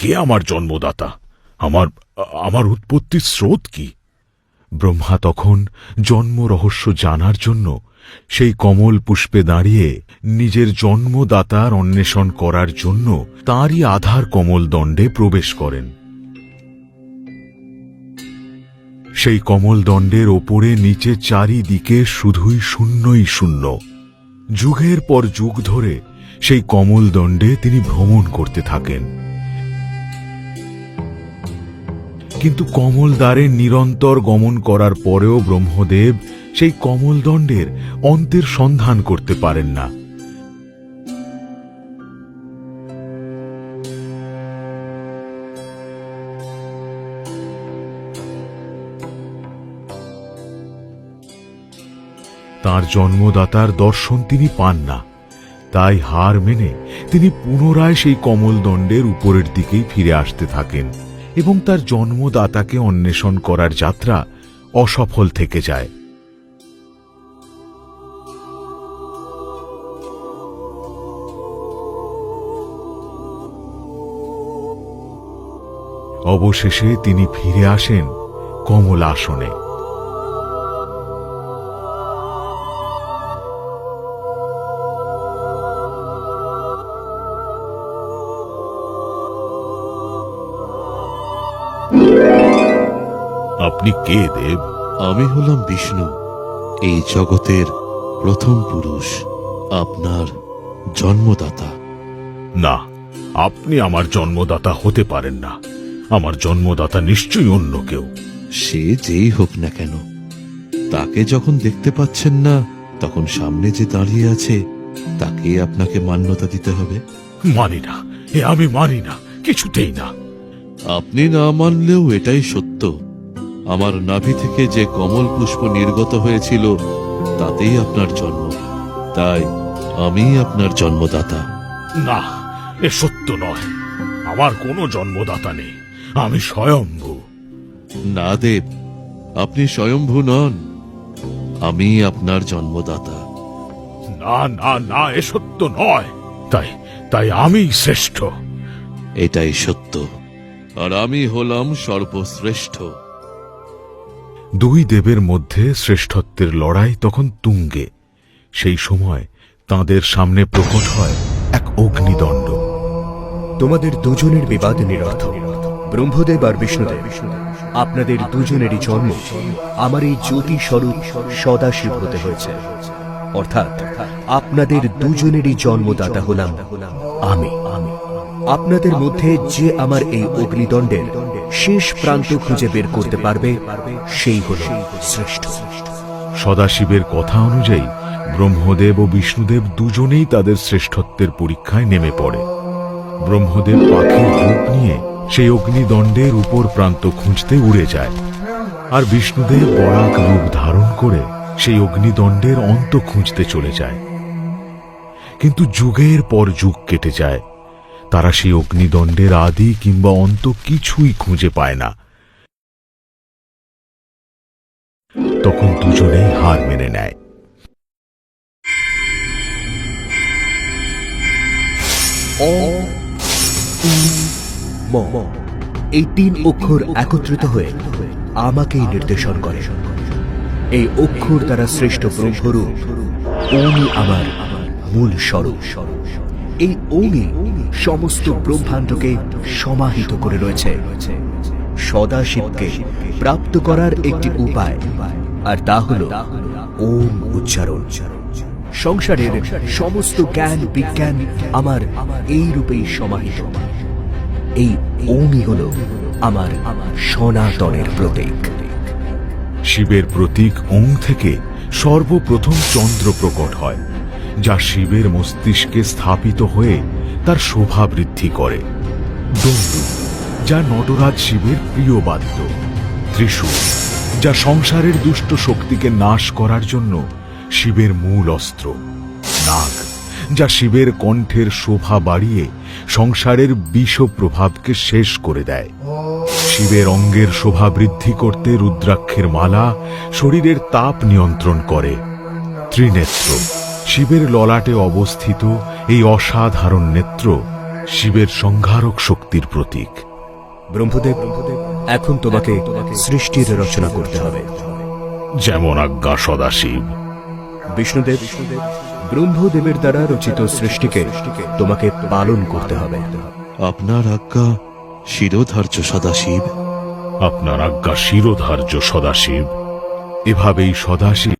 কে আমার জন্মদাতা? আমার আমার উৎপত্তির স্রোত কি? ব্রহ্মা তখন জন্ম রহস্য জানার জন্য সেই কমল পুষ্পে দাঁড়িয়ে নিজের জন্মদাতার অন্বেষণ করার জন্য তাঁরই আধার কমল দণ্ডে প্রবেশ করেন। সেই কমল দণ্ডের ওপরে নিচে চারিদিকে শুধুই শূন্যই শূন্য। যুগের পর যুগ ধরে সেই কমল দণ্ডে তিনি ভ্রমণ করতে থাকেন, কিন্তু কমল দ্বারে নিরন্তর গমন করার পরেও ব্রহ্মদেব সেই কমল দণ্ডের অন্তের সন্ধান করতে পারেন না। তাঁর জন্মদাতার দর্শন তিনি পান না, তাই হার মেনে তিনি পুনরায় সেই কমল দণ্ডের উপরের দিকেই ফিরে আসতে থাকেন এবং তার জন্মদাতাকে অন্বেষণ করার যাত্রা অসফল থেকে যায়। অবশেষে তিনি ফিরে আসেন কমল আসনে। আপনি কে দেব? আমি হলাম বিষ্ণু, এই জগতের প্রথম পুরুষ, আপনার জন্মদাতা। না, আপনি আমার জন্মদাতা হতে পারেন না। আমার জন্মদাতা নিশ্চয়ই অন্য কেউ। সে যেই হোক না কেন, তাকে যখন দেখতে পাচ্ছেন না, তখন সামনে যে দাঁড়িয়ে আছে তাকে আপনাকে মান্যতা দিতে হবে। মানি না, আমি মানি না, কিছুতেই না। আপনি না মানলেও এটাই সত্য। আমার নাভি থেকে যে কমল পুষ্প নির্গত হয়েছিল তাতেই আপনার জন্ম, তাই আমি আপনার জন্মদাতা। না, এ সত্য নয়। আমার কোনো জন্মদাতা নেই, আমি স্বয়ম্ভু। না দেব, আপনি স্বয়ম্ভু নন, আমি আপনার জন্মদাতা। না না না, এ সত্য নয়। তাই তাই আমি শ্রেষ্ঠ। এটাই সত্য, আর আমি হলাম সর্বশ্রেষ্ঠ। দুই দেবের মধ্যে শ্রেষ্ঠত্বের লড়াই তখন তুঙ্গে। সেই সময় তাঁদের সামনে প্রকট হয় এক অগ্নিদণ্ড। তোমাদের দুজনের বিবাদ নিরর্থক। ব্রহ্মদেব আর বিষ্ণুদেব, আপনাদের দুজনেরই জন্ম আমার এই জ্যোতি স্বরূপ সদাশিব হতে হয়েছে। অর্থাৎ আপনাদের দুজনেরই জন্মদাতা হলাম আমি। আপনাদের মধ্যে যে আমার এই অগ্নিদণ্ডের শেষ প্রান্ত খুঁজে বের করতে পারবে সেই হল শ্রেষ্ঠ। সদাশিবের কথা অনুযায়ী ব্রহ্মদেব ও বিষ্ণুদেব দুজনেই তাদের শ্রেষ্ঠত্বের পরীক্ষায় নেমে পড়ে। ব্রহ্মদেব পাখির রূপ নিয়ে সেই অগ্নিদণ্ডের উপর প্রান্ত খুঁজতে উড়ে যায়, আর বিষ্ণুদেব বরাক রূপ ধারণ করে সেই অগ্নিদণ্ডের অন্ত খুঁজতে চলে যায়। কিন্তু যুগের পর যুগ কেটে যায়, তারা সেই অগ্নিদণ্ডের আদি কিংবা অন্ত কিছুই খুঁজে পায় না। তখন দুজনেই হার মেনে নেয়। এই তিন অক্ষর একত্রিত হয়ে আমাকেই নির্দেশন করে। এই অক্ষর দ্বারা শ্রেষ্ঠ ব্রহ্মরূপ ওমই আমার মূল স্বরূপ। এই ওমই সমস্ত ব্রহ্মাণ্ডকে সমাহিত করে রয়েছে। সদাশিবকে প্রাপ্ত করার একটি উপায়, আর তা হল ওম উচ্চারণ। সংসারের সমস্ত জ্ঞান বিজ্ঞান আমার এই রূপেই সমাহিত। এই ওমই হল আমার সনাতনের প্রতীক। শিবের প্রতীক ওং থেকে সর্বপ্রথম চন্দ্র প্রকট হয়, যা শিবের মস্তিষ্কে স্থাপিত হয়ে তার শোভা বৃদ্ধি করে। ডমরু, যা নটরাজ শিবের প্রিয় বাদ্য। ত্রিশূল, যা সংসারের দুষ্ট শক্তিকে নাশ করার জন্য শিবের মূল অস্ত্র। নাগ, যা শিবের কণ্ঠের শোভা বাড়িয়ে সংসারের বিষ প্রভাবকে শেষ করে দেয়। শিবের অঙ্গের শোভা বৃদ্ধি করতে রুদ্রাক্ষের মালা শরীরের তাপ নিয়ন্ত্রণ করে। ত্রিনেত্র, শিবের ললাটে অবস্থিত এই অসাধারণ নেত্র শিবের সংহারক শক্তির প্রতীক। ব্রহ্মদেব, এখন তোমাকে সৃষ্টির রচনা করতে হবে। যেমন আজ্ঞা সদাশিব। বিষ্ণুদেব, ব্রহ্মদেবের দ্বারা রচিত সৃষ্টিকে তোমাকে পালন করতে হবে। আপনার আজ্ঞা শিরোধার্য সদাশিব। আপনার আজ্ঞা শিরোধার্য সদাশিব। এভাবেই সদাশিব